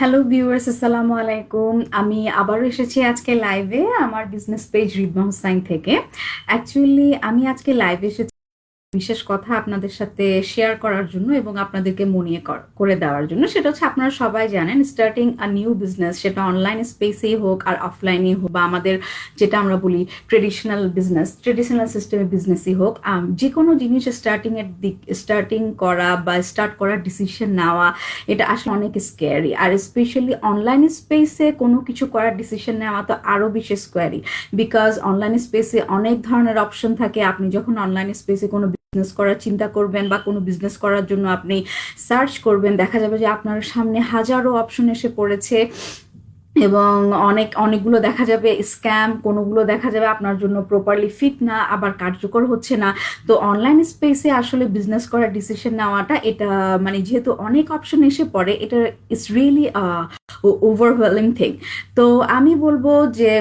Hello viewers, আসসালামু আলাইকুম। আমি আবারও এসেছি আজকে লাইভে আমার বিজনেস পেজ রিদমা হোসাইন থেকে। অ্যাকচুয়ালি আমি আজকে লাইভে এসেছি বিশেষ কথা আপনাদের সাথে শেয়ার করার জন্য এবং আপনাদেরকে মনে করে দেওয়ার জন্য। সেটা হচ্ছে, আপনারা সবাই জানেন, স্টার্টিং আ নিউ বিজনেস, সেটা অনলাইন স্পেসেই হোক আর অফলাইনে হোক, বা আমাদের যেটা আমরা বলি ট্রেডিশনাল বিজনেস, ট্রেডিশনাল সিস্টেমের বিজনেসই হোক, যে কোনো জিনিস স্টার্টিং করা বা স্টার্ট করার ডিসিশন নেওয়া, এটা আসলে অনেক স্ক্যারি। আর স্পেশালি অনলাইন স্পেসে কোনো কিছু করার ডিসিশন নেওয়া তো আরও বেশি স্ক্যারি, বিকজ অনলাইন স্পেসে অনেক ধরনের অপশন থাকে। আপনি যখন অনলাইন স্পেসে কোনো বিজনেস করার চিন্তা করবেন বা কোনো বিজনেস করার জন্য আপনি সার্চ করবেন, দেখা যাবে যে আপনার সামনে হাজারো অপশন এসে পড়েছে এবং অনেকগুলো দেখা যাবে স্ক্যাম, কোনোগুলো দেখা যাবে আপনার জন্য প্রপারলি ফিট না, আবার কার্যকর হচ্ছে না। তো অনলাইন স্পেসে আসলে বিজনেস করার ডিসিশন নেওয়াটা, এটা মানে যেহেতু অনেক অপশন এসে পড়ে, এটা ইটস রিয়েলি ওভারওয়েলমিং থিং। তো আমি বলবো যে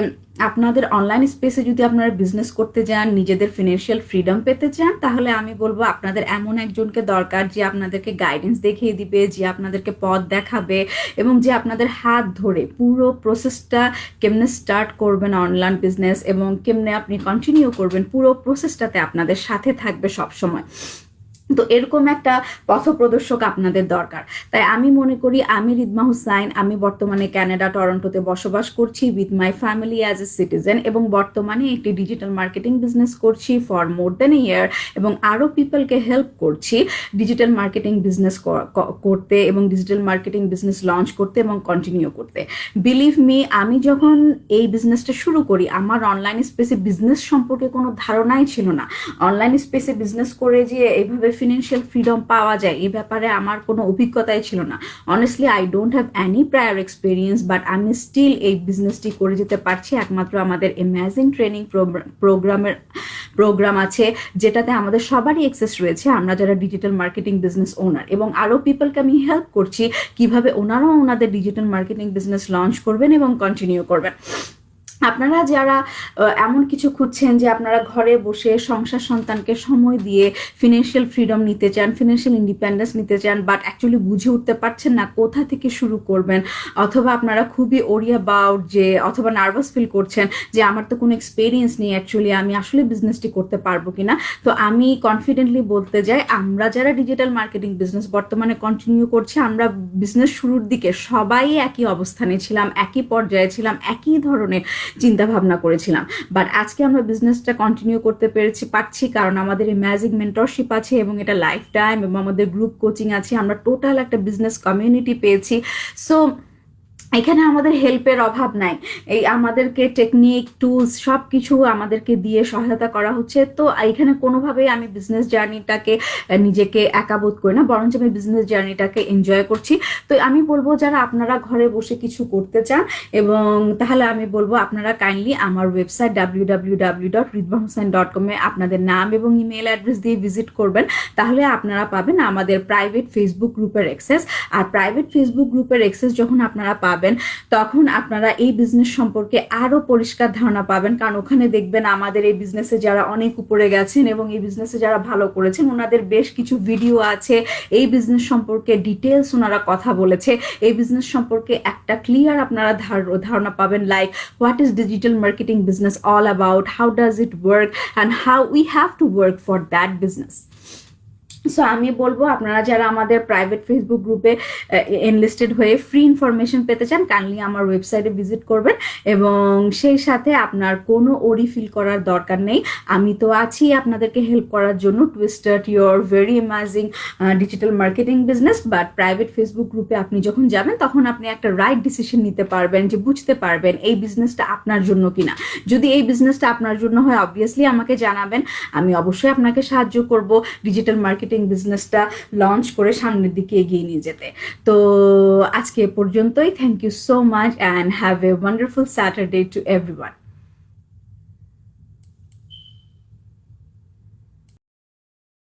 আপনাদের অনলাইন স্পেসে যদি আপনারা বিজনেস করতে যান, নিজেদের ফিনান্সিয়াল ফ্রিডম পেতে চান, তাহলে আমি বলবো আপনাদের এমন একজনকে দরকার যে আপনাদেরকে গাইডেন্স দেখিয়ে দিবে, যে আপনাদেরকে পথ দেখাবে এবং যে আপনাদের হাত ধরে পুরো প্রসেসটা কেমনে স্টার্ট করবেন অনলাইন বিজনেস এবং কেমনে আপনি কন্টিনিউ করবেন, পুরো প্রসেসটাতে আপনাদের সাথে থাকবে সব সময়। তো এরকম একটা পথপ্রদর্শক আপনাদের দরকার। তাই আমি মনে করি, আমি রিদমা হুসাইন, আমি বর্তমানে কানাডা টরন্টোতে বসবাস করছি with my family as a citizen, এবং বর্তমানে একটি ডিজিটাল মার্কেটিং বিজনেস করছি ফর মোর দেন এ ইয়ার, এবং আরও পিপলকে হেল্প করছি ডিজিটাল মার্কেটিং বিজনেস করতে এবং ডিজিটাল মার্কেটিং বিজনেস লঞ্চ করতে এবং কন্টিনিউ করতে। বিলিভ মি, আমি যখন এই বিজনেসটা শুরু করি, আমার অনলাইন স্পেসে বিজনেস সম্পর্কে কোনো ধারণাই ছিল না। অনলাইন স্পেসে বিজনেস করে যে এইভাবে ফিনান্সিয়াল ফ্রিডম পাওয়া যায়, এই ব্যাপারে আমার কোনো অভিজ্ঞতাই ছিল না। Honestly I don't have any prior experience, but আমি স্টিল এই বিজনেসটি করে যেতে পারছি একমাত্র আমাদের অ্যামেজিং ট্রেনিং প্রোগ্রাম আছে, যেটাতে আমাদের সবারই অ্যাক্সেস রয়েছে, আমরা যারা ডিজিটাল মার্কেটিং বিজনেস ওনার, এবং আরও পিপলকে আমি হেল্প করছি কিভাবে ওনারাও ওনাদের ডিজিটাল মার্কেটিং বিজনেস লঞ্চ করবেন এবং কন্টিনিউ করবেন। আপনারা যারা এমন কিছু খুঁজছেন যে আপনারা ঘরে বসে সংসার সন্তানকে সময় দিয়ে ফিনান্সিয়াল ফ্রিডম নিতে চান, ফিনান্সিয়াল ইন্ডিপেন্ডেন্স নিতে চান, বাট অ্যাকচুয়ালি বুঝে উঠতে পারছেন না কোথা থেকে শুরু করবেন, অথবা আপনারা খুবই ওরি অ্যাবাউট যে, অথবা নার্ভাস ফিল করছেন যে আমার তো কোনো এক্সপিরিয়েন্স নেই, অ্যাকচুয়ালি আমি আসলে বিজনেসটি করতে পারবো কিনা, তো আমি কনফিডেন্টলি বলতে যাই, আমরা যারা ডিজিটাল মার্কেটিং বিজনেস বর্তমানে কন্টিনিউ করছি, আমরা বিজনেস শুরুর দিকে সবাই একই অবস্থানে ছিলাম, একই পর্যায়ে ছিলাম, একই ধরনের চিন্তা ভাবনা করেছিলাম। বাট আজকে আমরা বিজনেসটা কন্টিনিউ করতে পারছি কারণ আমাদের ম্যাজিক মেন্টরশিপ আছে এবং এটা লাইফ টাইম, এবং আমাদের গ্রুপ কোচিং আছে, আমরা টোটাল একটা বিজনেস কমিউনিটি পেয়েছি। সো এখানে আমাদের হেল্পের অভাব নাই, এই আমাদেরকে টেকনিক টুলস সব কিছু আমাদেরকে দিয়ে সহায়তা করা হচ্ছে। তো এখানে কোনোভাবেই আমি বিজনেস জার্নিটাকে নিজেকে একা বোধ করি না, বরঞ্চ আমি বিজনেস জার্নিটাকে এনজয় করছি। তো আমি বলবো, যারা আপনারা ঘরে বসে কিছু করতে চান, এবং তাহলে আমি বলবো আপনারা কাইন্ডলি আমার ওয়েবসাইট www.ridwanhossain.com এ আপনাদের নাম এবং ইমেল অ্যাড্রেস দিয়ে ভিজিট করবেন, তাহলে আপনারা পাবেন আমাদের প্রাইভেট ফেসবুক গ্রুপের অ্যাক্সেস। আর প্রাইভেট ফেসবুক গ্রুপের অ্যাক্সেস যখন আপনারা পাবেন, তখন আপনারা এই বিজনেস সম্পর্কে আরো পরিষ্কার ধারণা পাবেন, কারণ ওখানে দেখবেন আমাদের এই বিজনেসে যারা অনেক উপরে গেছেন এবং এই বিজনেসে যারা ভালো করেছেন, ওনাদের বেশ কিছু ভিডিও আছে, এই বিজনেস সম্পর্কে ডিটেলস ওনারা কথা বলেছে, এই বিজনেস সম্পর্কে একটা ক্লিয়ার আপনারা ধারণা পাবেন, like what is digital marketing business all about, how does it work and how we have to work for that business. So আমি বলবো, আপনারা যারা আমাদের প্রাইভেট ফেসবুক গ্রুপে এনলিস্টেড হয়ে ফ্রি ইনফরমেশন পেতে চান, কাইন্ডলি আমার ওয়েবসাইটে ভিজিট করবেন, এবং সেই সাথে আপনার কোনো ওরি ফিল করার দরকার নেই, আমি তো আছি আপনাদেরকে হেল্প করার জন্য to start your very amazing digital marketing business. But private Facebook গ্রুপে আপনি যখন যাবেন, তখন আপনি একটা রাইট ডিসিশন নিতে পারবেন, যে বুঝতে পারবেন এই বিজনেসটা আপনার জন্য কিনা। যদি এই বিজনেসটা আপনার জন্য হয়, অবভিয়াসলি আমাকে জানাবেন, আমি অবশ্যই আপনাকে সাহায্য করব ডিজিটাল মার্কেটিং বিজনেসটা লঞ্চ করে সামনের দিকে এগিয়ে নিয়ে যেতে। তো আজকে পর্যন্তই। Thank you so much and have a wonderful Saturday to everyone.